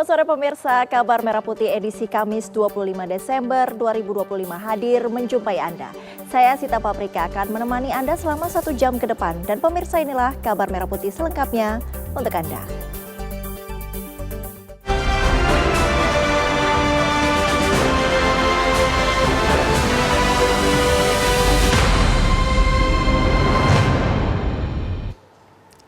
sore pemirsa, kabar Merah Putih edisi Kamis 25 Desember 2025 hadir menjumpai Anda. Saya Sita Paprika akan menemani Anda selama 1 jam ke depan. Dan pemirsa, inilah kabar Merah Putih selengkapnya untuk Anda.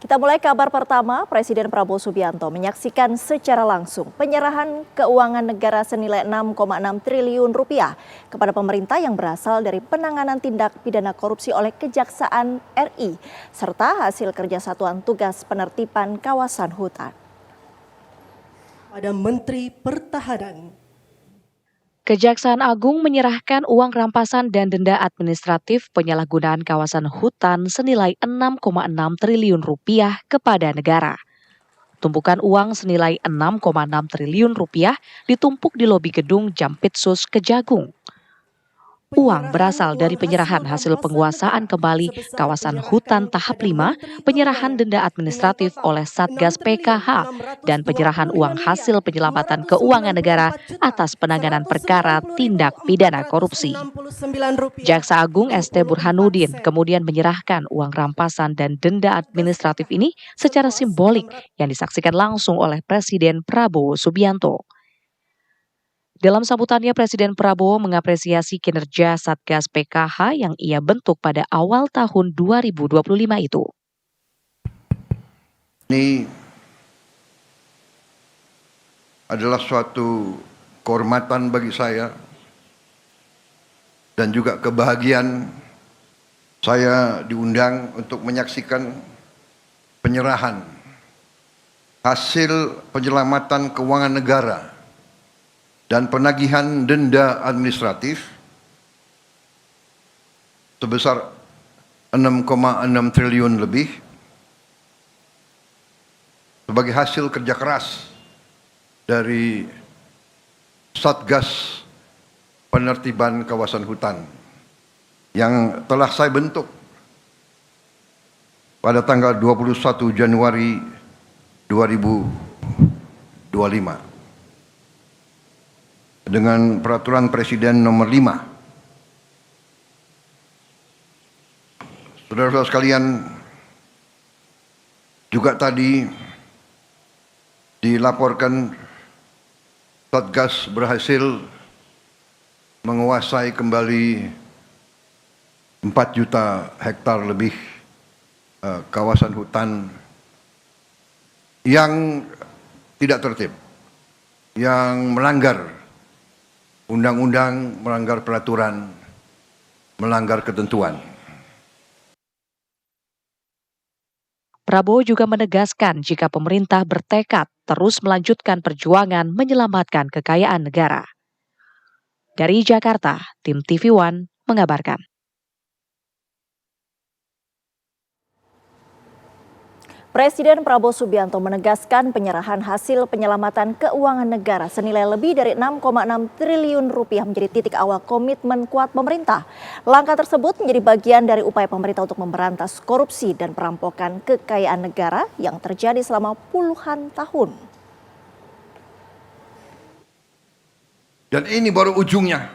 Kita mulai kabar pertama, Presiden Prabowo Subianto menyaksikan secara langsung penyerahan keuangan negara senilai 6,6 triliun rupiah kepada pemerintah yang berasal dari penanganan tindak pidana korupsi oleh Kejaksaan RI, serta hasil kerja Satuan Tugas Penertiban Kawasan Hutan. Pada Menteri Pertahanan. Kejaksaan Agung menyerahkan uang rampasan dan denda administratif penyalahgunaan kawasan hutan senilai 6,6 triliun rupiah kepada negara. Tumpukan uang senilai 6,6 triliun rupiah ditumpuk di lobi gedung Jampitsus Kejagung. Uang berasal dari penyerahan hasil penguasaan kembali kawasan hutan tahap 5, penyerahan denda administratif oleh Satgas PKH, dan penyerahan uang hasil penyelamatan keuangan negara atas penanganan perkara tindak pidana korupsi. Jaksa Agung ST Burhanuddin kemudian menyerahkan uang rampasan dan denda administratif ini secara simbolik yang disaksikan langsung oleh Presiden Prabowo Subianto. Dalam sambutannya, Presiden Prabowo mengapresiasi kinerja Satgas PKH yang ia bentuk pada awal tahun 2025 itu. Ini adalah suatu kehormatan bagi saya dan juga kebahagiaan saya diundang untuk menyaksikan penyerahan hasil penyelamatan keuangan negara dan penagihan denda administratif sebesar 6,6 triliun lebih sebagai hasil kerja keras dari Satgas Penertiban Kawasan Hutan yang telah saya bentuk pada tanggal 21 Januari 2025. Dengan peraturan Presiden nomor 5. Saudara-saudara sekalian, juga tadi dilaporkan Satgas berhasil menguasai kembali 4 juta hektar lebih kawasan hutan yang tidak tertib, yang melanggar undang-undang, melanggar peraturan, melanggar ketentuan. Prabowo juga menegaskan jika pemerintah bertekad terus melanjutkan perjuangan menyelamatkan kekayaan negara. Dari Jakarta, tim TV One mengabarkan. Presiden Prabowo Subianto menegaskan penyerahan hasil penyelamatan keuangan negara senilai lebih dari 6,6 triliun rupiah menjadi titik awal komitmen kuat pemerintah. Langkah tersebut menjadi bagian dari upaya pemerintah untuk memberantas korupsi dan perampokan kekayaan negara yang terjadi selama puluhan tahun. Dan ini baru ujungnya,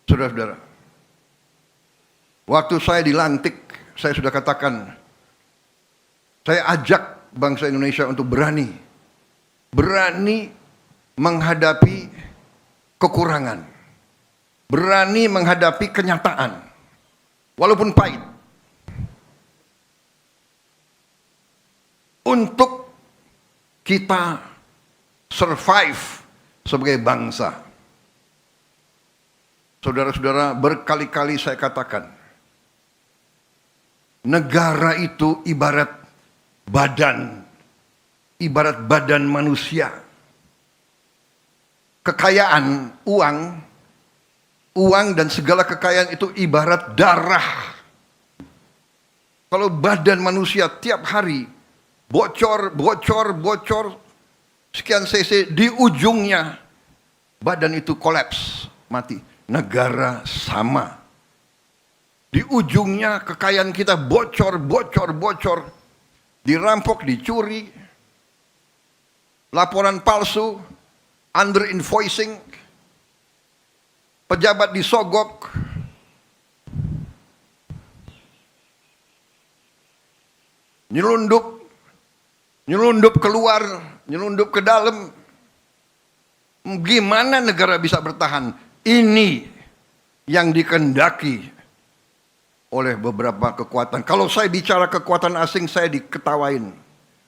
saudara-saudara. Waktu saya dilantik, saya sudah katakan, saya ajak bangsa Indonesia untuk berani menghadapi kekurangan, berani menghadapi kenyataan, walaupun pahit, untuk kita survive sebagai bangsa. Saudara-saudara, berkali-kali saya katakan, negara itu ibarat badan manusia. Kekayaan, uang dan segala kekayaan itu ibarat darah. Kalau badan manusia tiap hari bocor sekian cc, di ujungnya badan itu kolaps, mati. Negara sama. Di ujungnya kekayaan kita bocor, dirampok, dicuri, laporan palsu, under invoicing, pejabat disogok, nyelundup keluar, nyelundup ke dalam. Gimana negara bisa bertahan? Ini yang dikehendaki oleh beberapa kekuatan. Kalau saya bicara kekuatan asing, saya diketawain.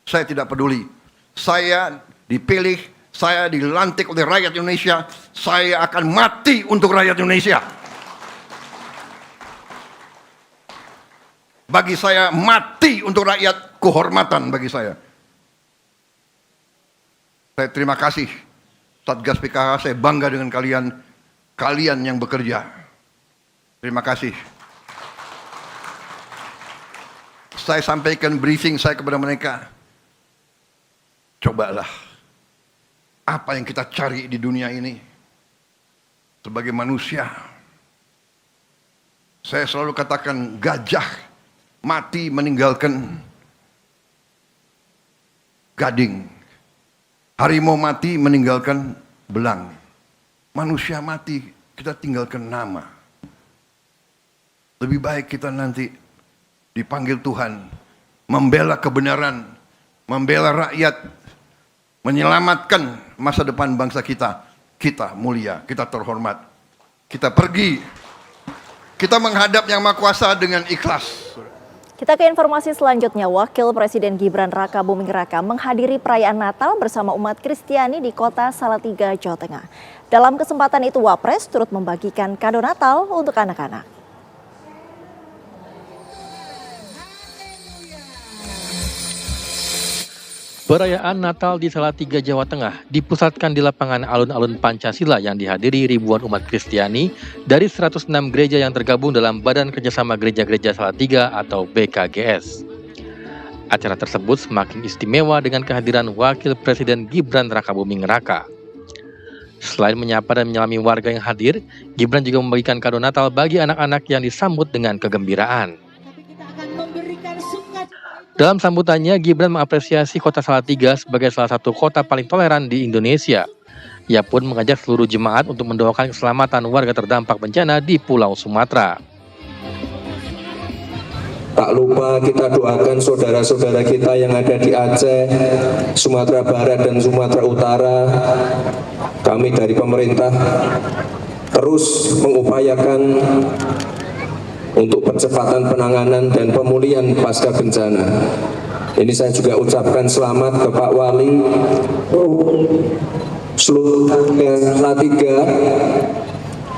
Saya tidak peduli. Saya dipilih, saya dilantik oleh rakyat Indonesia. Saya akan mati untuk rakyat Indonesia. Bagi saya, mati untuk rakyat, kehormatan bagi saya. Saya terima kasih Satgas PKK, saya bangga dengan kalian yang bekerja. Terima kasih. Saya sampaikan briefing saya kepada mereka. Cobalah, apa yang kita cari di dunia ini sebagai manusia. Saya selalu katakan gajah mati meninggalkan gading. Harimau mati meninggalkan belang. Manusia mati, kita tinggalkan nama. Lebih baik kita nanti dipanggil Tuhan, membela kebenaran, membela rakyat, menyelamatkan masa depan bangsa kita. Kita mulia, kita terhormat. Kita pergi, kita menghadap Yang Maha Kuasa dengan ikhlas. Kita ke informasi selanjutnya. Wakil Presiden Gibran Raka Buming Raka menghadiri perayaan Natal bersama umat Kristiani di kota Salatiga, Jawa Tengah. Dalam kesempatan itu, Wapres turut membagikan kado Natal untuk anak-anak. Perayaan Natal di Salatiga, Jawa Tengah dipusatkan di lapangan alun-alun Pancasila yang dihadiri ribuan umat Kristiani dari 106 gereja yang tergabung dalam Badan Kerjasama Gereja-Gereja Salatiga atau BKGS. Acara tersebut semakin istimewa dengan kehadiran Wakil Presiden Gibran Raka Buming Raka. Selain menyapa dan menyalami warga yang hadir, Gibran juga membagikan kado Natal bagi anak-anak yang disambut dengan kegembiraan. Dalam sambutannya, Gibran mengapresiasi kota Salatiga sebagai salah satu kota paling toleran di Indonesia. Ia pun mengajak seluruh jemaat untuk mendoakan keselamatan warga terdampak bencana di Pulau Sumatera. Tak lupa kita doakan saudara-saudara kita yang ada di Aceh, Sumatera Barat dan Sumatera Utara. Kami dari pemerintah terus mengupayakan untuk percepatan penanganan dan pemulihan pasca bencana. Ini saya juga ucapkan selamat ke Pak Wali, seluruh Salatiga,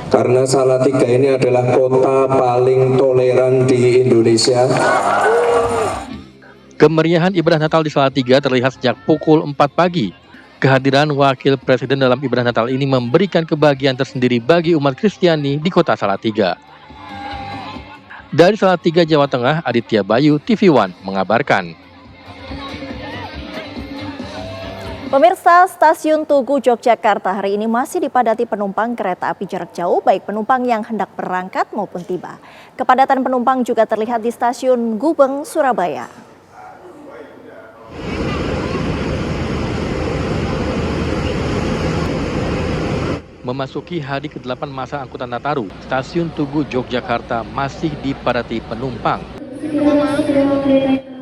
karena Salatiga ini adalah kota paling toleran di Indonesia. Kemeriahan ibadah Natal di Salatiga terlihat sejak pukul 4 pagi. Kehadiran Wakil Presiden dalam ibadah Natal ini memberikan kebahagiaan tersendiri bagi umat Kristiani di kota Salatiga. Dari Salatiga, Jawa Tengah, Aditya Bayu, TV One mengabarkan. Pemirsa, Stasiun Tugu Yogyakarta hari ini masih dipadati penumpang kereta api jarak jauh, baik penumpang yang hendak berangkat maupun tiba. Kepadatan penumpang juga terlihat di Stasiun Gubeng, Surabaya. Memasuki hari ke-8 masa angkutan Nataru, Stasiun Tugu Yogyakarta masih dipadati penumpang.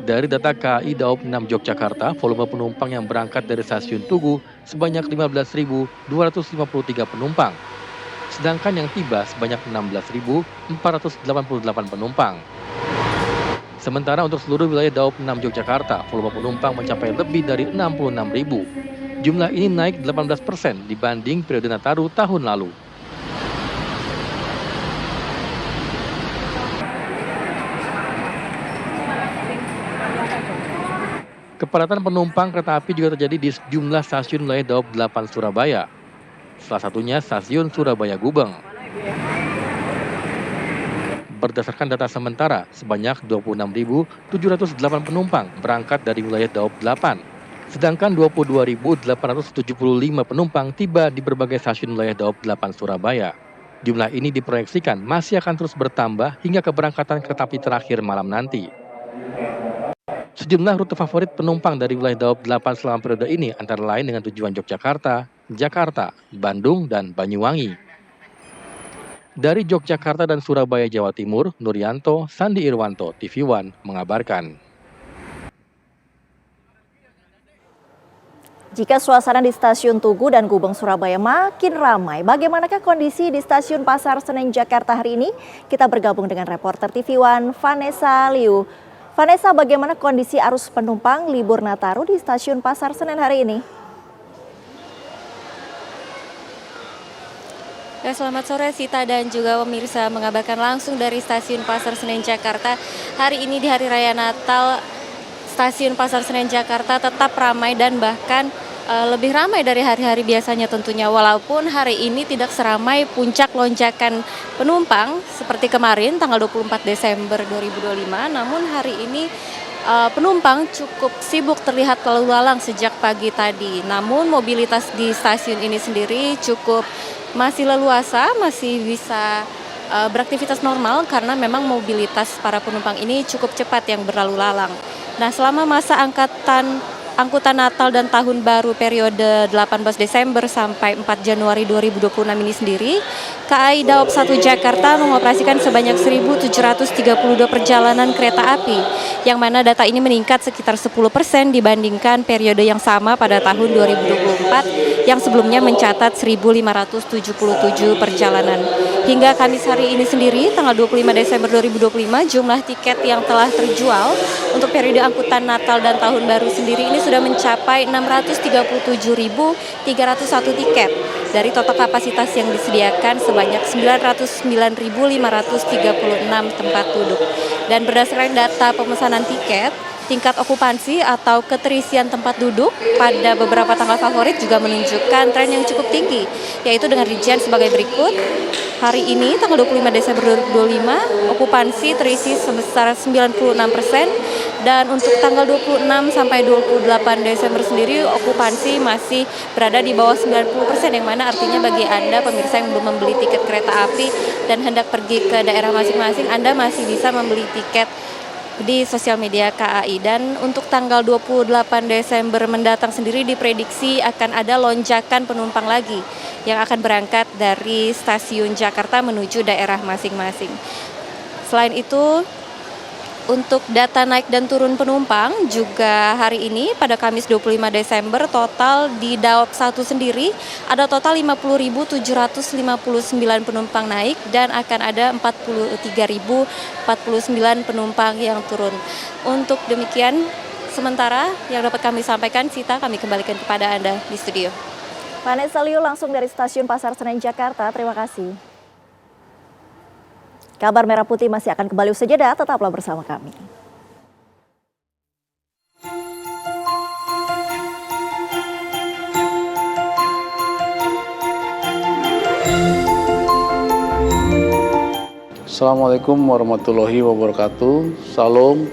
Dari data KAI Daob 6 Yogyakarta, volume penumpang yang berangkat dari Stasiun Tugu sebanyak 15.253 penumpang, sedangkan yang tiba sebanyak 16.488 penumpang. Sementara untuk seluruh wilayah Daob 6 Yogyakarta, volume penumpang mencapai lebih dari 66.000. Jumlah ini naik 18% dibanding periode Nataru tahun lalu. Kepadatan penumpang kereta api juga terjadi di sejumlah stasiun wilayah Daob 8 Surabaya. Salah satunya Stasiun Surabaya Gubeng. Berdasarkan data sementara, sebanyak 26.708 penumpang berangkat dari wilayah Daob 8. Sedangkan 22.875 penumpang tiba di berbagai stasiun wilayah Daob 8 Surabaya. Jumlah ini diproyeksikan masih akan terus bertambah hingga keberangkatan kereta api terakhir malam nanti. Sejumlah rute favorit penumpang dari wilayah Daob 8 selama periode ini antara lain dengan tujuan Yogyakarta, Jakarta, Bandung, dan Banyuwangi. Dari Yogyakarta dan Surabaya, Jawa Timur, Nuryanto, Sandi Irwanto, TV One mengabarkan. Jika suasana di Stasiun Tugu dan Gubeng Surabaya makin ramai, bagaimanakah kondisi di Stasiun Pasar Senen Jakarta hari ini? Kita bergabung dengan reporter TV One Vanessa Liu. Vanessa, bagaimana kondisi arus penumpang libur Nataru di Stasiun Pasar Senen hari ini? Ya, selamat sore Sita dan juga pemirsa, mengabarkan langsung dari Stasiun Pasar Senen Jakarta. Hari ini di Hari Raya Natal, Stasiun Pasar Senen Jakarta tetap ramai dan bahkan lebih ramai dari hari-hari biasanya tentunya. Walaupun hari ini tidak seramai puncak lonjakan penumpang seperti kemarin tanggal 24 Desember 2025. Namun hari ini penumpang cukup sibuk terlihat lalu lalang sejak pagi tadi. Namun mobilitas di stasiun ini sendiri cukup masih leluasa, masih bisa beraktivitas normal karena memang mobilitas para penumpang ini cukup cepat yang berlalu lalang. Nah, selama masa angkutan Natal dan Tahun Baru periode 18 Desember sampai 4 Januari 2026 ini sendiri, KAI Daob 1 Jakarta mengoperasikan sebanyak 1.732 perjalanan kereta api, yang mana data ini meningkat sekitar 10% dibandingkan periode yang sama pada tahun 2024 yang sebelumnya mencatat 1.577 perjalanan. Hingga Kamis hari ini sendiri, tanggal 25 Desember 2025, jumlah tiket yang telah terjual untuk periode angkutan Natal dan Tahun Baru sendiri ini sudah mencapai 637.301 tiket dari total kapasitas yang disediakan sebanyak 909.536 tempat duduk. Dan berdasarkan data pemesanan tiket, tingkat okupansi atau keterisian tempat duduk pada beberapa tanggal favorit juga menunjukkan tren yang cukup tinggi, yaitu dengan rincian sebagai berikut. Hari ini, tanggal 25 Desember 2025, okupansi terisi sebesar 96%, dan untuk tanggal 26 sampai 28 Desember sendiri, okupansi masih berada di bawah 90%, yang mana artinya bagi Anda pemirsa yang belum membeli tiket kereta api dan hendak pergi ke daerah masing-masing, Anda masih bisa membeli tiket di sosial media KAI. Dan untuk tanggal 28 Desember mendatang sendiri diprediksi akan ada lonjakan penumpang lagi yang akan berangkat dari stasiun Jakarta menuju daerah masing-masing. Selain itu, untuk data naik dan turun penumpang juga hari ini pada Kamis 25 Desember total di Daob 1 sendiri ada total 50.759 penumpang naik dan akan ada 43.049 penumpang yang turun. Untuk demikian sementara yang dapat kami sampaikan, Sita, kami kembalikan kepada Anda di studio. Vanessa Liu langsung dari Stasiun Pasar Senen Jakarta, terima kasih. Kabar Merah Putih masih akan kembali usai jeda, tetaplah bersama kami. Assalamualaikum warahmatullahi wabarakatuh. Salam,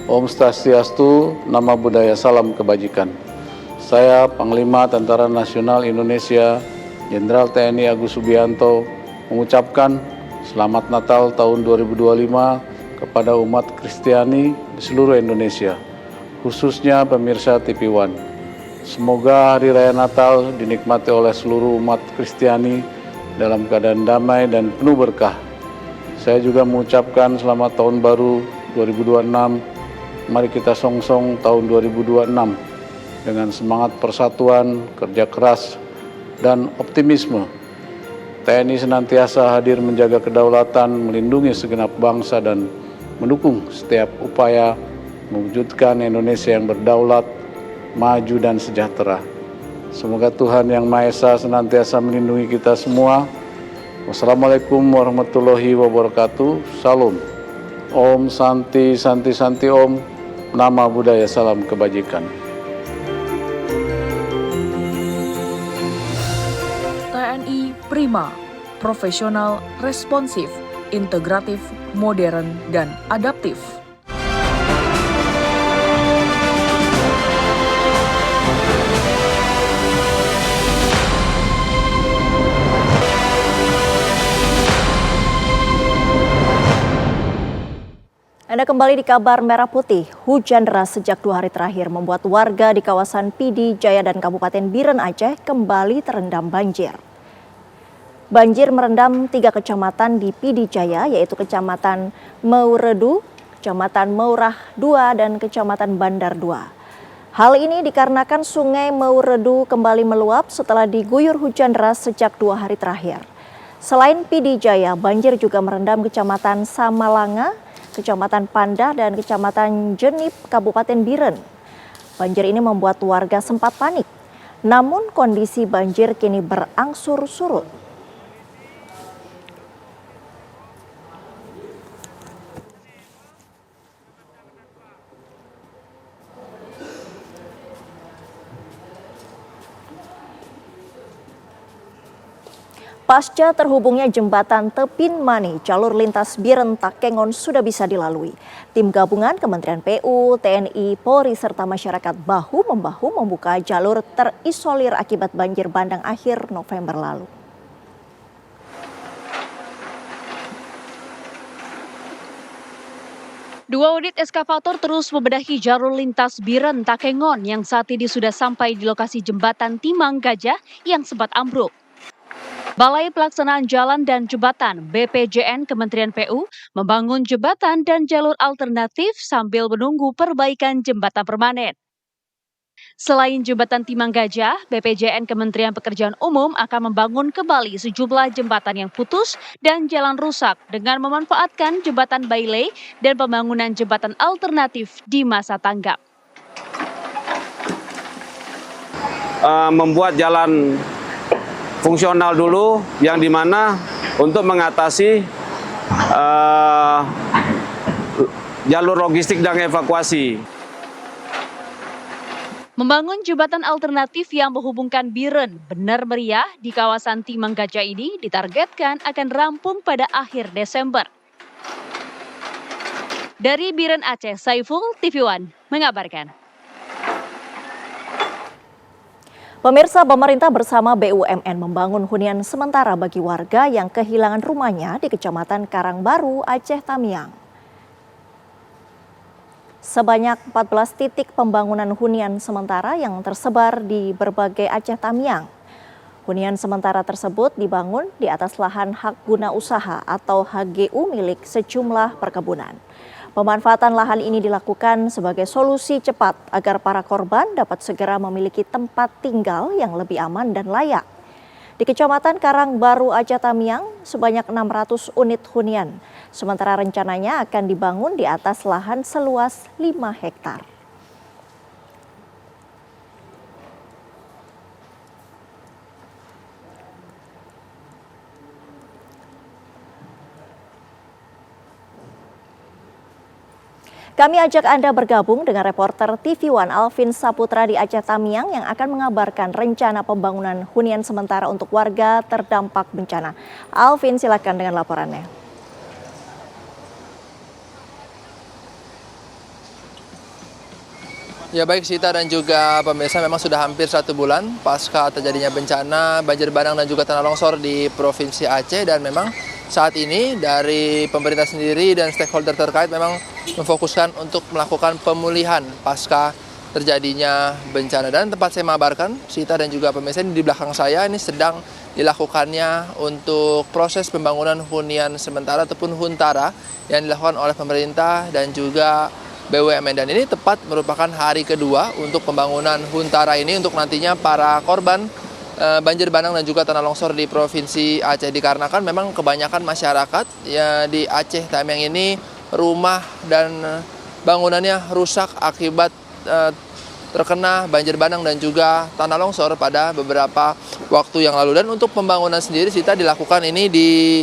Om Swastiastu, Nama Budaya, Salam Kebajikan. Saya Panglima Tentara Nasional Indonesia, Jenderal TNI Agus Subianto, mengucapkan Selamat Natal tahun 2025 kepada umat Kristiani di seluruh Indonesia, khususnya pemirsa TV One. Semoga Hari Raya Natal dinikmati oleh seluruh umat Kristiani dalam keadaan damai dan penuh berkah. Saya juga mengucapkan Selamat Tahun Baru 2026. Mari kita songsong tahun 2026 dengan semangat persatuan, kerja keras, dan optimisme. TNI senantiasa hadir menjaga kedaulatan, melindungi segenap bangsa, dan mendukung setiap upaya mewujudkan Indonesia yang berdaulat, maju, dan sejahtera. Semoga Tuhan Yang Maha Esa senantiasa melindungi kita semua. Wassalamualaikum warahmatullahi wabarakatuh. Salam. Om Santi Santi Santi Om. Nama Budaya, Salam Kebajikan. TNI Prima, profesional, responsif, integratif, modern, dan adaptif. Anda kembali di kabar Merah Putih. Hujan deras sejak 2 hari terakhir membuat warga di kawasan Pidi Jaya dan Kabupaten Biren Aceh kembali terendam banjir. Banjir merendam 3 kecamatan di Pidi Jaya, yaitu Kecamatan Mauredu, Kecamatan Maurah 2, dan Kecamatan Bandar 2. Hal ini dikarenakan Sungai Mauredu kembali meluap setelah diguyur hujan deras sejak 2 hari terakhir. Selain Pidi Jaya, banjir juga merendam Kecamatan Samalanga, Kecamatan Pandah, dan Kecamatan Jenip, Kabupaten Biren. Banjir ini membuat warga sempat panik. Namun kondisi banjir kini berangsur surut. Pasca terhubungnya jembatan Tepin Mani, jalur lintas Biren Takengon sudah bisa dilalui. Tim gabungan Kementerian PU, TNI, Polri, serta masyarakat bahu-membahu membuka jalur terisolir akibat banjir bandang akhir November lalu. Dua unit eskavator terus membenahi jalur lintas Biren Takengon yang saat ini sudah sampai di lokasi jembatan Timang Gajah yang sempat ambruk. Balai Pelaksanaan Jalan dan Jembatan BPJN Kementerian PU membangun jembatan dan jalur alternatif sambil menunggu perbaikan jembatan permanen. Selain jembatan Timang Gajah, BPJN Kementerian Pekerjaan Umum akan membangun kembali sejumlah jembatan yang putus dan jalan rusak dengan memanfaatkan jembatan Bailey dan pembangunan jembatan alternatif di masa tanggap. Membuat jalan fungsional dulu yang dimana untuk mengatasi jalur logistik dan evakuasi. Membangun jembatan alternatif yang menghubungkan Biren Benar Meriah di kawasan Timang Gajah ini ditargetkan akan rampung pada akhir Desember. Dari Biren Aceh, Saiful, TV One mengabarkan. Pemirsa, pemerintah bersama BUMN membangun hunian sementara bagi warga yang kehilangan rumahnya di Kecamatan Karangbaru, Aceh Tamiang. Sebanyak 14 titik pembangunan hunian sementara yang tersebar di berbagai Aceh Tamiang. Hunian sementara tersebut dibangun di atas lahan hak guna usaha atau HGU milik sejumlah perkebunan. Pemanfaatan lahan ini dilakukan sebagai solusi cepat agar para korban dapat segera memiliki tempat tinggal yang lebih aman dan layak. Di Kecamatan Karangbaru, Aceh Tamiang, sebanyak 600 unit hunian, sementara rencananya akan dibangun di atas lahan seluas 5 hektar. Kami ajak Anda bergabung dengan reporter TV One Alvin Saputra di Aceh Tamiang yang akan mengabarkan rencana pembangunan hunian sementara untuk warga terdampak bencana. Alvin, silakan dengan laporannya. Ya baik Sita dan juga pemirsa, memang sudah hampir 1 bulan pasca terjadinya bencana banjir bandang dan juga tanah longsor di Provinsi Aceh, dan memang saat ini dari pemerintah sendiri dan stakeholder terkait memang memfokuskan untuk melakukan pemulihan pasca terjadinya bencana. Dan tempat saya mengabarkan, Sita dan juga pemirsa, di belakang saya ini sedang dilakukannya untuk proses pembangunan hunian sementara ataupun huntara yang dilakukan oleh pemerintah dan juga BUMN. Dan ini tepat merupakan hari kedua untuk pembangunan huntara ini untuk nantinya para korban banjir bandang dan juga tanah longsor di Provinsi Aceh, dikarenakan memang kebanyakan masyarakat ya di Aceh Tamiang ini rumah dan bangunannya rusak akibat terkena banjir bandang dan juga tanah longsor pada beberapa waktu yang lalu. Dan untuk pembangunan sendiri Sita dilakukan ini di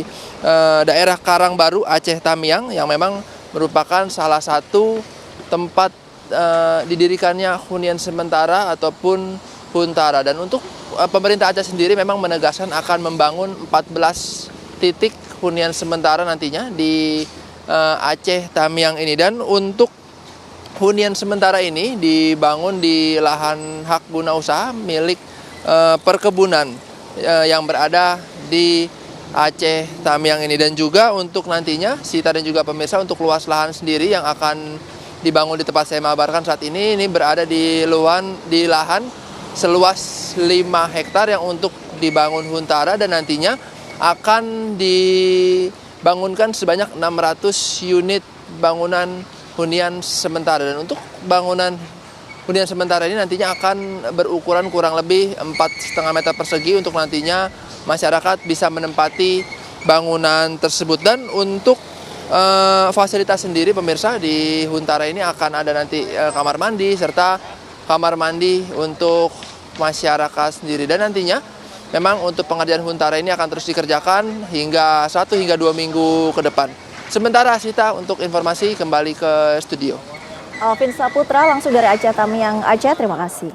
daerah Karangbaru, Aceh Tamiang, yang memang merupakan salah satu tempat didirikannya hunian sementara ataupun huntara. Dan untuk pemerintah Aceh sendiri memang menegaskan akan membangun 14 titik hunian sementara nantinya di Aceh Tamiang ini. Dan untuk hunian sementara ini dibangun di lahan hak guna usaha milik perkebunan yang berada di Aceh Tamiang ini, dan juga untuk nantinya Sita dan juga pemirsa untuk luas lahan sendiri yang akan dibangun di tempat saya mengabarkan saat ini berada di lahan seluas 5 hektar yang untuk dibangun huntara, dan nantinya akan dibangunkan sebanyak 600 unit bangunan hunian sementara. Dan untuk bangunan hunian sementara ini nantinya akan berukuran kurang lebih 4,5 meter persegi untuk nantinya masyarakat bisa menempati bangunan tersebut. Dan untuk fasilitas sendiri pemirsa, di huntara ini akan ada nanti kamar mandi serta kamar mandi untuk masyarakat sendiri. Dan nantinya memang untuk pengerjaan huntara ini akan terus dikerjakan hingga 1 hingga 2 minggu ke depan. Sementara Sita, untuk informasi kembali ke studio. Alvin Saputra langsung dari Aceh Tamiang, Aceh, terima kasih.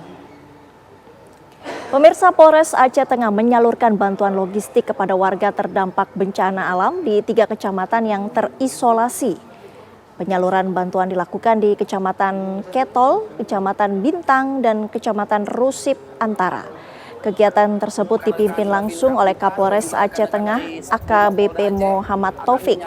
Pemirsa, Polres Aceh Tengah menyalurkan bantuan logistik kepada warga terdampak bencana alam di 3 kecamatan yang terisolasi. Penyaluran bantuan dilakukan di Kecamatan Ketol, Kecamatan Bintang, dan Kecamatan Rusip Antara. Kegiatan tersebut dipimpin langsung oleh Kapolres Aceh Tengah AKBP Muhammad Taufik.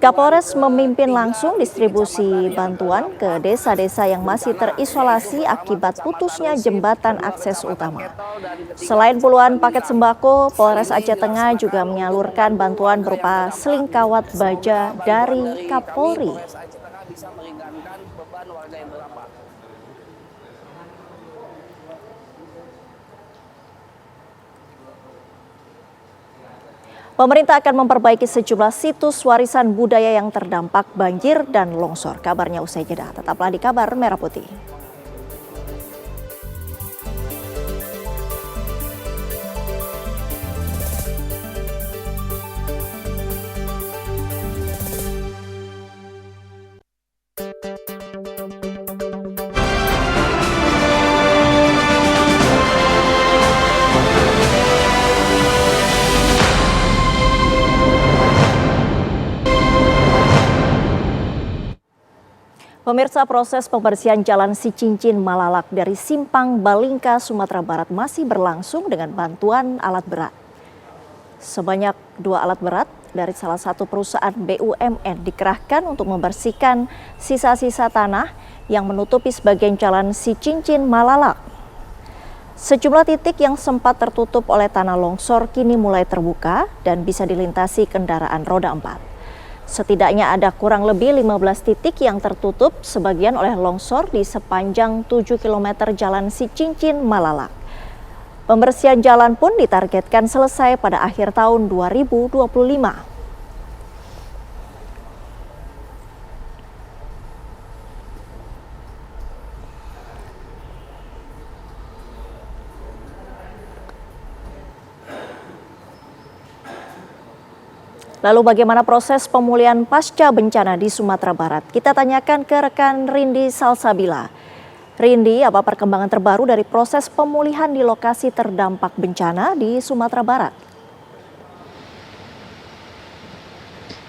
Kapolres memimpin langsung distribusi bantuan ke desa-desa yang masih terisolasi akibat putusnya jembatan akses utama. Selain puluhan paket sembako, Polres Aceh Tengah juga menyalurkan bantuan berupa seling kawat baja dari Kapolri. Pemerintah akan memperbaiki sejumlah situs warisan budaya yang terdampak banjir dan longsor. Kabarnya usai jeda. Tetaplah di Kabar Merah Putih. Pemirsa, proses pembersihan Jalan Sicincin Malalak dari Simpang Balingka, Sumatera Barat masih berlangsung dengan bantuan alat berat. Sebanyak 2 alat berat dari salah satu perusahaan BUMN dikerahkan untuk membersihkan sisa-sisa tanah yang menutupi sebagian Jalan Sicincin Malalak. Sejumlah titik yang sempat tertutup oleh tanah longsor kini mulai terbuka dan bisa dilintasi kendaraan roda 4. Setidaknya ada kurang lebih 15 titik yang tertutup sebagian oleh longsor di sepanjang 7 km Jalan Sicincin Malalak. Pembersihan jalan pun ditargetkan selesai pada akhir tahun 2025. Lalu bagaimana proses pemulihan pasca bencana di Sumatera Barat? Kita tanyakan ke rekan Rindi Salsabila. Rindi, apa perkembangan terbaru dari proses pemulihan di lokasi terdampak bencana di Sumatera Barat?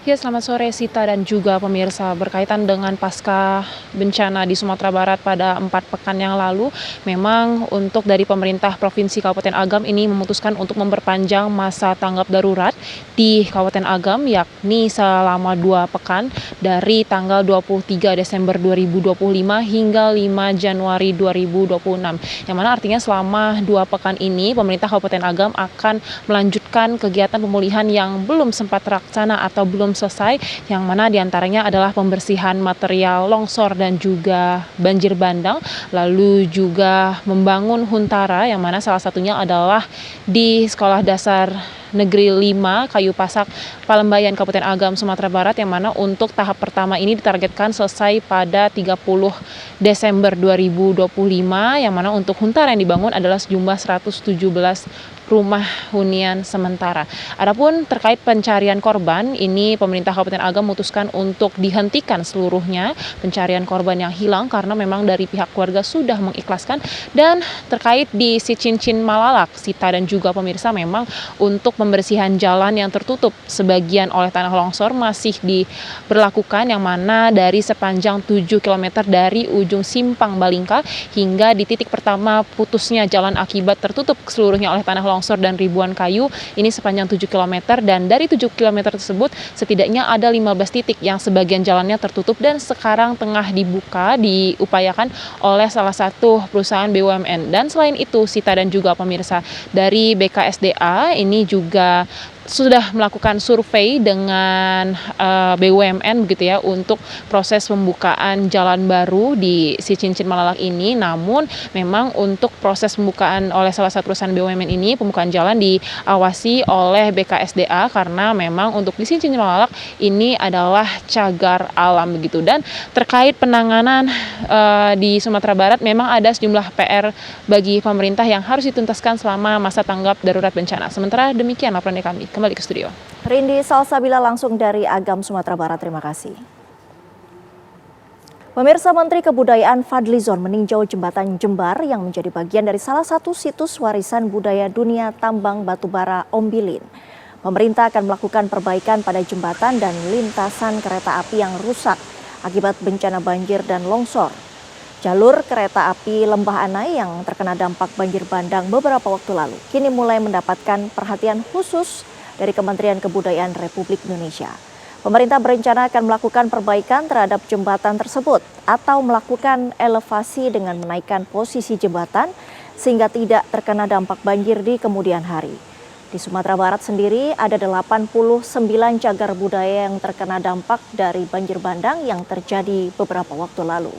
Ya, selamat sore Sita dan juga pemirsa. Berkaitan dengan pasca bencana di Sumatera Barat pada 4 pekan yang lalu, memang untuk dari pemerintah Provinsi Kabupaten Agam ini memutuskan untuk memperpanjang masa tanggap darurat di Kabupaten Agam, yakni selama 2 pekan dari tanggal 23 Desember 2025 hingga 5 Januari 2026. Yang mana artinya selama 2 pekan ini pemerintah Kabupaten Agam akan melanjutkan kegiatan pemulihan yang belum sempat terlaksana atau belum selesai, yang mana diantaranya adalah pembersihan material longsor dan juga banjir bandang, lalu juga membangun huntara, yang mana salah satunya adalah di Sekolah Dasar Negeri 5 Kayu Pasak, Palembayan, Kabupaten Agam, Sumatera Barat, yang mana untuk tahap pertama ini ditargetkan selesai pada 30 Desember 2025, yang mana untuk huntara yang dibangun adalah sejumlah 117 rumah hunian sementara. Adapun terkait pencarian korban, ini pemerintah Kabupaten Agam memutuskan untuk dihentikan seluruhnya pencarian korban yang hilang karena memang dari pihak keluarga sudah mengikhlaskan. Dan terkait di Sicincin Malalak, Sita dan juga pemirsa, memang untuk pembersihan jalan yang tertutup sebagian oleh tanah longsor masih diberlakukan, yang mana dari sepanjang 7 km dari ujung Simpang Balingka hingga di titik pertama putusnya jalan akibat tertutup seluruhnya oleh tanah longsor longsor dan ribuan kayu ini sepanjang 7 km, dan dari 7 km tersebut setidaknya ada 15 titik yang sebagian jalannya tertutup dan sekarang tengah diupayakan oleh salah satu perusahaan BUMN. Dan selain itu, Sita dan juga pemirsa, dari BKSDA ini juga sudah melakukan survei dengan BUMN begitu ya untuk proses pembukaan jalan baru di si Cincin Malalak ini. Namun memang untuk proses pembukaan oleh salah satu perusahaan BUMN ini, pembukaan jalan diawasi oleh BKSDA karena memang untuk di Cincin Malalak ini adalah cagar alam begitu. Dan terkait penanganan di Sumatera Barat memang ada sejumlah PR bagi pemerintah yang harus dituntaskan selama masa tanggap darurat bencana. Sementara demikian laporan dari kami. Kembali ke studio. Rindi Salsabila langsung dari Agam, Sumatera Barat. Terima kasih. Pemirsa, Menteri Kebudayaan Fadlizon meninjau jembatan Jembar yang menjadi bagian dari salah satu situs warisan budaya dunia tambang batubara Ombilin. Pemerintah akan melakukan perbaikan pada jembatan dan lintasan kereta api yang rusak akibat bencana banjir dan longsor. Jalur kereta api Lembah Anai yang terkena dampak banjir bandang beberapa waktu lalu kini mulai mendapatkan perhatian khusus dari Kementerian Kebudayaan Republik Indonesia. Pemerintah berencana akan melakukan perbaikan terhadap jembatan tersebut atau melakukan elevasi dengan menaikkan posisi jembatan sehingga tidak terkena dampak banjir di kemudian hari. Di Sumatera Barat sendiri ada 89 cagar budaya yang terkena dampak dari banjir bandang yang terjadi beberapa waktu lalu.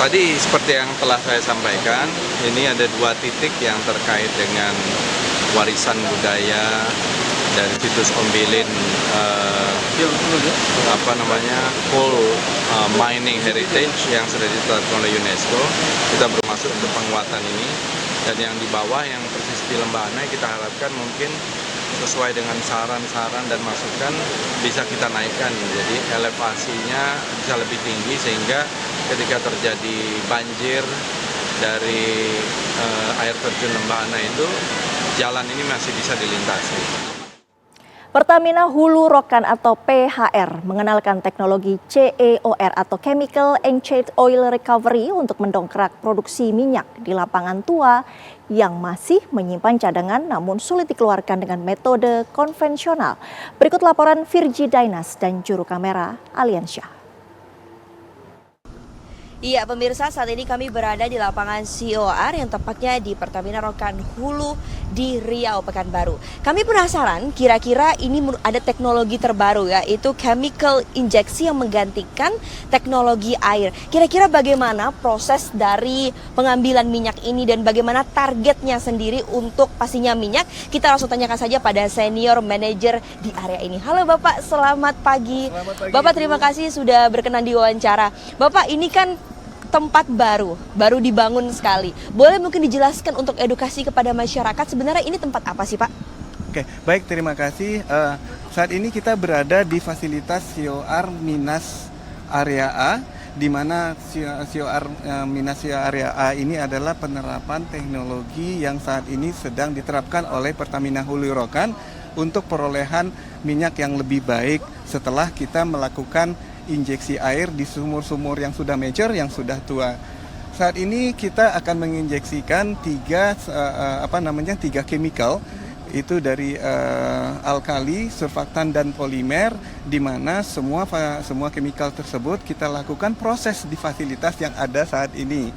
Tadi seperti yang telah saya sampaikan, ini ada 2 titik yang terkait dengan warisan budaya dari situs Ombilin, coal mining heritage yang sudah ditetapkan oleh UNESCO. Kita bermaksud untuk penguatan ini, dan yang di bawah yang persis di Lembah Anai kita harapkan mungkin sesuai dengan saran-saran dan masukan bisa kita naikkan, jadi elevasinya bisa lebih tinggi sehingga ketika terjadi banjir dari air terjun Lembah Anai itu jalan ini masih bisa dilintasi. Pertamina Hulu Rokan atau PHR mengenalkan teknologi CEOR atau Chemical Enhanced Oil Recovery untuk mendongkrak produksi minyak di lapangan tua yang masih menyimpan cadangan namun sulit dikeluarkan dengan metode konvensional. Berikut laporan Virgi Dainas dan juru kamera Aliansyah. Iya pemirsa, saat ini kami berada di lapangan CEOR yang tepatnya di Pertamina Rokan Hulu di Riau, Pekanbaru. Kami penasaran kira-kira ini ada teknologi terbaru yaitu chemical injeksi yang menggantikan teknologi air. Kira-kira bagaimana proses dari pengambilan minyak ini dan bagaimana targetnya sendiri untuk pastinya minyak? Kita langsung tanyakan saja pada senior manager di area ini. Halo Bapak, selamat pagi. Selamat pagi. Bapak terima kasih sudah berkenan diwawancara. Bapak ini kan tempat baru dibangun sekali. Boleh mungkin dijelaskan untuk edukasi kepada masyarakat sebenarnya ini tempat apa sih Pak? Oke, baik, terima kasih. Saat ini kita berada di fasilitas CEOR Minas Area A, di mana CEOR Minas Area A ini adalah penerapan teknologi yang saat ini sedang diterapkan oleh Pertamina Hulu Rokan untuk perolehan minyak yang lebih baik setelah kita melakukan injeksi air di sumur-sumur yang sudah mature, yang sudah tua. Saat ini kita akan menginjeksikan tiga chemical, itu dari alkali, surfaktan dan polimer, di mana semua chemical tersebut kita lakukan proses di fasilitas yang ada saat ini.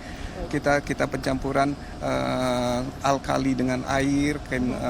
Kita pencampuran alkali dengan air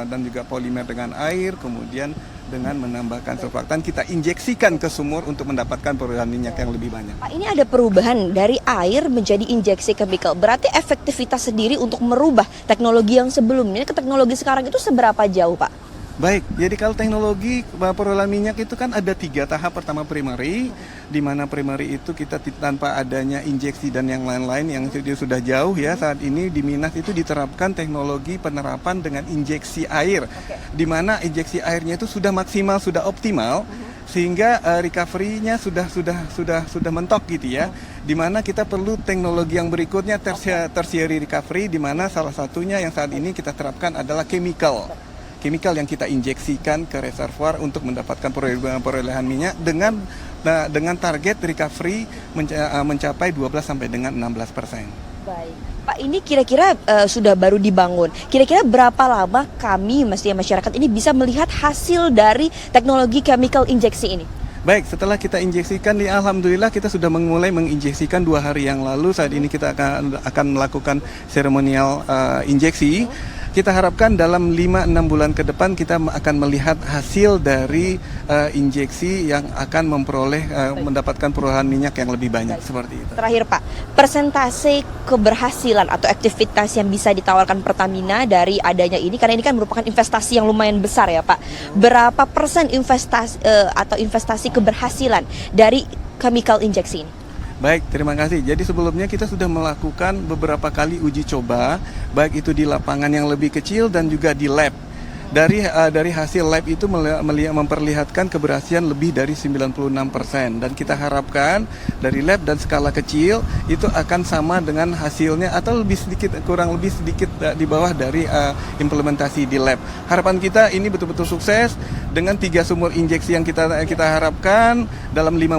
dan juga polimer dengan air, kemudian dengan menambahkan surfaktan kita injeksikan ke sumur untuk mendapatkan perolehan minyak yang lebih banyak. Pak, ini ada perubahan dari air menjadi injeksi chemical. Berarti efektivitas sendiri untuk merubah teknologi yang sebelumnya ke teknologi sekarang itu seberapa jauh, Pak? Baik, jadi kalau teknologi perolehan minyak itu kan ada 3 tahap. Pertama primary, di mana primary itu kita tanpa adanya injeksi dan yang lain-lain yang sudah jauh ya. Saat ini di Minas itu diterapkan teknologi penerapan dengan injeksi air, di mana injeksi airnya itu sudah maksimal, sudah optimal, sehingga recovery-nya sudah mentok gitu ya. Di mana kita perlu teknologi yang berikutnya tertiary recovery, di mana salah satunya yang saat ini kita terapkan adalah chemical yang kita injeksikan ke reservoir untuk mendapatkan perolehan minyak dengan Nah, dengan target recovery mencapai 12 sampai dengan 16%. Baik. Pak, ini kira-kira sudah baru dibangun. Kira-kira berapa lama kami, mestinya masyarakat ini bisa melihat hasil dari teknologi chemical injeksi ini? Baik, setelah kita injeksikan, alhamdulillah kita sudah mulai menginjeksikan 2 hari yang lalu. Saat ini kita akan melakukan seremonial injeksi. Kita harapkan dalam 5-6 bulan ke depan kita akan melihat hasil dari injeksi yang akan mendapatkan perolehan minyak yang lebih banyak. Seperti itu. Terakhir Pak, persentase keberhasilan atau aktivitas yang bisa ditawarkan Pertamina dari adanya ini, karena ini kan merupakan investasi yang lumayan besar ya Pak. Berapa persen investasi keberhasilan dari chemical injeksi ini? Baik, terima kasih. Jadi sebelumnya kita sudah melakukan beberapa kali uji coba, baik itu di lapangan yang lebih kecil dan juga di lab. Dari hasil lab itu memperlihatkan keberhasilan lebih dari 96%, dan kita harapkan dari lab dan skala kecil itu akan sama dengan hasilnya atau kurang lebih sedikit di bawah dari implementasi di lab. Harapan kita ini betul-betul sukses dengan 3 sumur injeksi yang kita harapkan dalam 6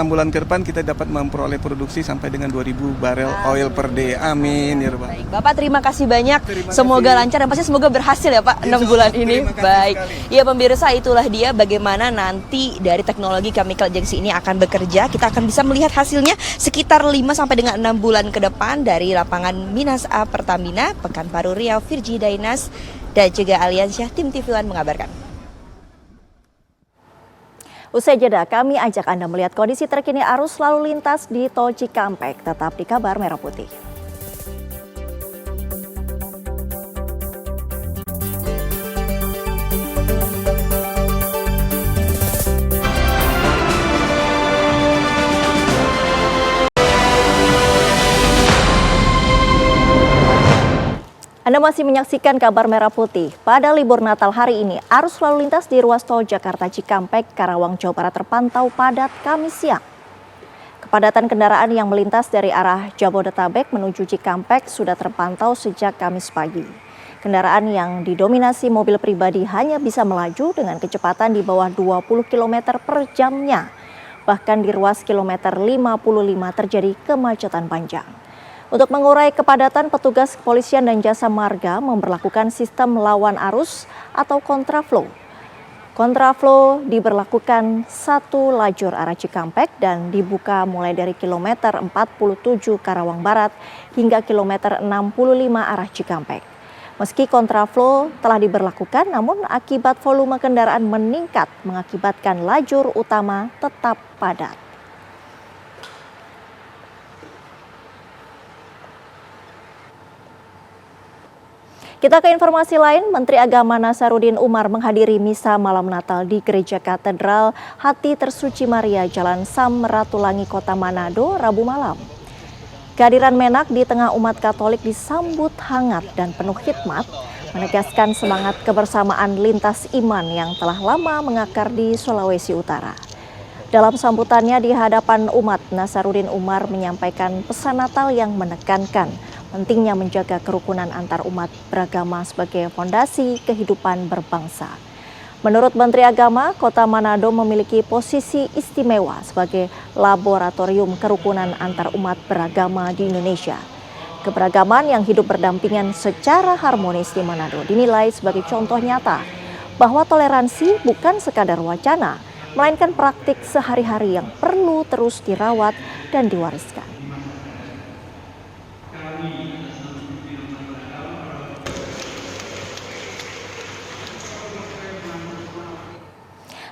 bulan ke depan kita dapat memperoleh produksi sampai dengan 2.000 barel oil per day. Amin ya Rabbal. Bapak terima kasih banyak. Semoga lancar dan pasti semoga berhasil ya Pak 6 bulan ini. Baik. Ya pemirsa, itulah dia bagaimana nanti dari teknologi chemical injeksi ini akan bekerja. Kita akan bisa melihat hasilnya sekitar 5 sampai dengan 6 bulan ke depan dari lapangan Minas A Pertamina, Pekanbaru Riau, Virgi Dainas dan juga Aliansyah. Tim TV One mengabarkan. Usai jeda, kami ajak Anda melihat kondisi terkini arus lalu lintas di Tol Cikampek. Tetap di Kabar Merah Putih. Anda masih menyaksikan Kabar Merah Putih. Pada libur Natal hari ini, arus lalu lintas di ruas tol Jakarta Cikampek, Karawang, Jawa Barat terpantau padat Kamis siang. Kepadatan kendaraan yang melintas dari arah Jabodetabek menuju Cikampek sudah terpantau sejak Kamis pagi. Kendaraan yang didominasi mobil pribadi hanya bisa melaju dengan kecepatan di bawah 20 km per jamnya. Bahkan di ruas kilometer 55 terjadi kemacetan panjang. Untuk mengurai kepadatan, petugas kepolisian dan jasa marga memberlakukan sistem lawan arus atau kontraflow. Kontraflow diberlakukan 1 lajur arah Cikampek dan dibuka mulai dari kilometer 47 Karawang Barat hingga kilometer 65 arah Cikampek. Meski kontraflow telah diberlakukan, namun akibat volume kendaraan meningkat mengakibatkan lajur utama tetap padat. Kita ke informasi lain, Menteri Agama Nasaruddin Umar menghadiri misa malam Natal di Gereja Katedral Hati Tersuci Maria Jalan Sam Ratulangi, Kota Manado, Rabu malam. Kehadiran Menak di tengah umat Katolik disambut hangat dan penuh hikmat, menegaskan semangat kebersamaan lintas iman yang telah lama mengakar di Sulawesi Utara. Dalam sambutannya di hadapan umat, Nasaruddin Umar menyampaikan pesan Natal yang menekankan pentingnya menjaga kerukunan antar umat beragama sebagai fondasi kehidupan berbangsa. Menurut Menteri Agama, Kota Manado memiliki posisi istimewa sebagai laboratorium kerukunan antar umat beragama di Indonesia. Keberagaman yang hidup berdampingan secara harmonis di Manado dinilai sebagai contoh nyata bahwa toleransi bukan sekadar wacana, melainkan praktik sehari-hari yang perlu terus dirawat dan diwariskan.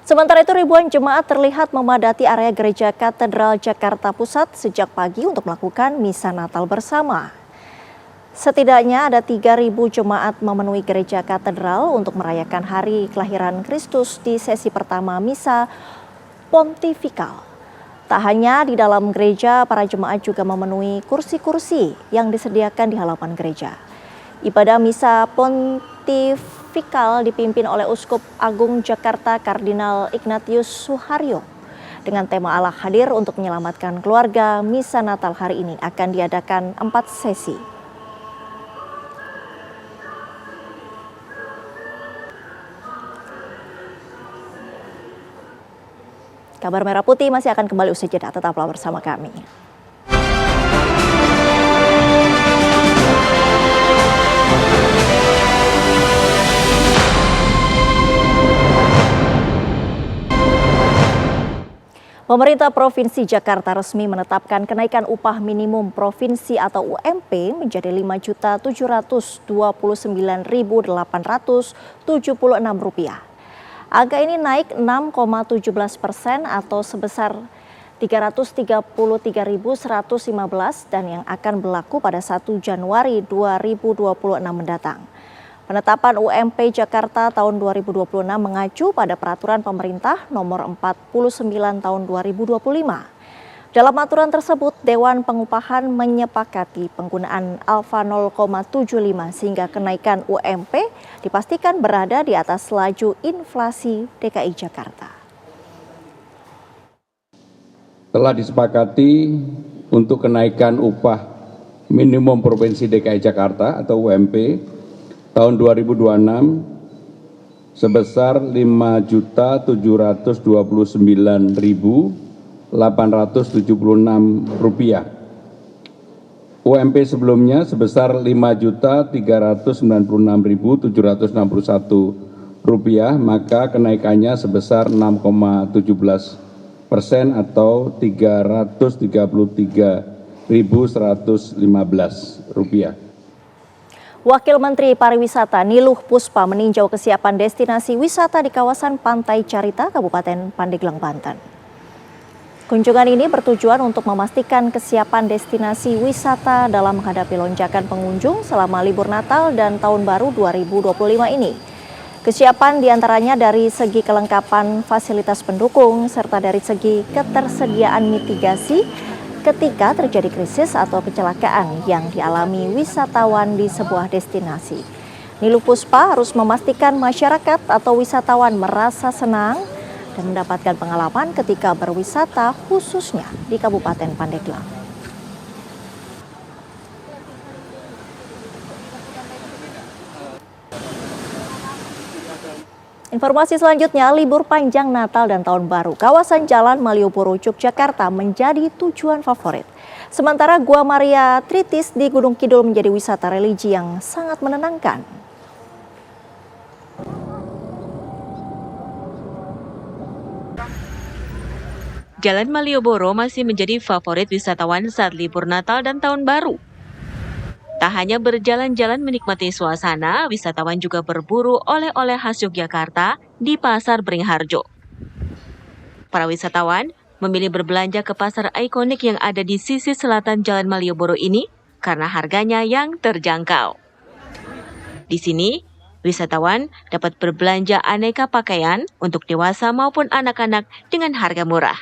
Sementara itu, ribuan jemaat terlihat memadati area Gereja Katedral Jakarta Pusat sejak pagi untuk melakukan misa Natal bersama. Setidaknya ada 3.000 jemaat memenuhi Gereja Katedral untuk merayakan hari kelahiran Kristus di sesi pertama misa pontifikal. Tak hanya di dalam gereja, para jemaat juga memenuhi kursi-kursi yang disediakan di halaman gereja. Ibadah misa pontifikal dipimpin oleh Uskup Agung Jakarta Kardinal Ignatius Suharyo. Dengan tema Allah hadir untuk menyelamatkan keluarga, misa Natal hari ini akan diadakan 4 sesi. Kabar Merah Putih masih akan kembali usai jeda, tetaplah bersama kami. Pemerintah Provinsi Jakarta resmi menetapkan kenaikan upah minimum provinsi atau UMP menjadi Rp5.079.876. Angka ini naik 6,17% atau sebesar Rp333.115 dan yang akan berlaku pada 1 Januari 2026 mendatang. Penetapan UMP Jakarta tahun 2026 mengacu pada peraturan pemerintah nomor 49 tahun 2025. Dalam aturan tersebut, Dewan Pengupahan menyepakati penggunaan alfa 0,75 sehingga kenaikan UMP dipastikan berada di atas laju inflasi DKI Jakarta. Telah disepakati untuk kenaikan upah minimum Provinsi DKI Jakarta atau UMP tahun 2026 sebesar Rp5.029.876. UMP sebelumnya sebesar Rp5.396.761, maka kenaikannya sebesar 6,17% atau Rp333.115. Wakil Menteri Pariwisata Niluh Puspa meninjau kesiapan destinasi wisata di kawasan Pantai Carita, Kabupaten Pandeglang, Banten. Kunjungan ini bertujuan untuk memastikan kesiapan destinasi wisata dalam menghadapi lonjakan pengunjung selama libur Natal dan Tahun Baru 2025 ini. Kesiapan diantaranya dari segi kelengkapan fasilitas pendukung serta dari segi ketersediaan mitigasi ketika terjadi krisis atau kecelakaan yang dialami wisatawan di sebuah destinasi. Niluh Puspa harus memastikan masyarakat atau wisatawan merasa senang dan mendapatkan pengalaman ketika berwisata khususnya di Kabupaten Pandeglang. Informasi selanjutnya, libur panjang Natal dan Tahun Baru, kawasan Jalan Malioboro, Yogyakarta menjadi tujuan favorit. Sementara Gua Maria Tritis di Gunung Kidul menjadi wisata religi yang sangat menenangkan. Jalan Malioboro masih menjadi favorit wisatawan saat libur Natal dan Tahun Baru. Tak hanya berjalan-jalan menikmati suasana, wisatawan juga berburu oleh-oleh khas Yogyakarta di Pasar Beringharjo. Para wisatawan memilih berbelanja ke pasar ikonik yang ada di sisi selatan Jalan Malioboro ini karena harganya yang terjangkau. Di sini, wisatawan dapat berbelanja aneka pakaian untuk dewasa maupun anak-anak dengan harga murah.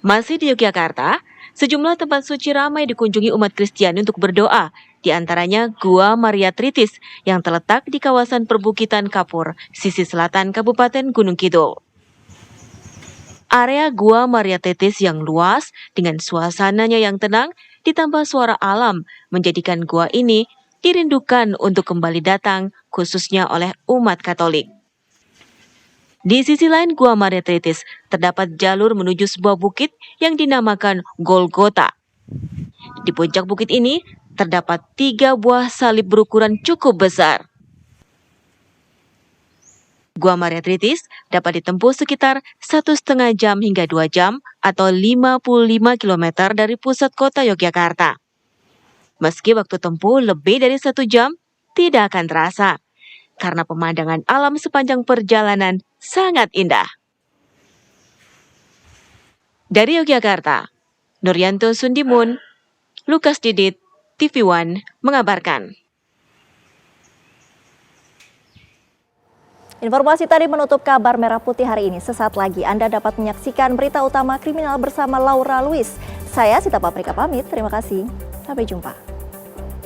Masih di Yogyakarta, sejumlah tempat suci ramai dikunjungi umat Kristiani untuk berdoa, di antaranya Gua Maria Tritis yang terletak di kawasan perbukitan Kapur, sisi selatan Kabupaten Gunung Kidul. Area Gua Maria Tritis yang luas dengan suasananya yang tenang ditambah suara alam menjadikan gua ini dirindukan untuk kembali datang khususnya oleh umat Katolik. Di sisi lain Gua Maria Tritis terdapat jalur menuju sebuah bukit yang dinamakan Golgota. Di puncak bukit ini terdapat 3 buah salib berukuran cukup besar. Gua Maria Tritis dapat ditempuh sekitar 1,5 jam hingga 2 jam atau 55 km dari pusat kota Yogyakarta. Meski waktu tempuh lebih dari 1 jam, tidak akan terasa karena pemandangan alam sepanjang perjalanan sangat indah. Dari Yogyakarta, Nuryanto Sundimun, Lukas Didit, TV One mengabarkan. Informasi tadi menutup kabar Merah Putih hari ini. Sesaat lagi Anda dapat menyaksikan berita utama kriminal bersama Laura Luis. Saya Sita Paprika pamit, terima kasih. Sampai jumpa.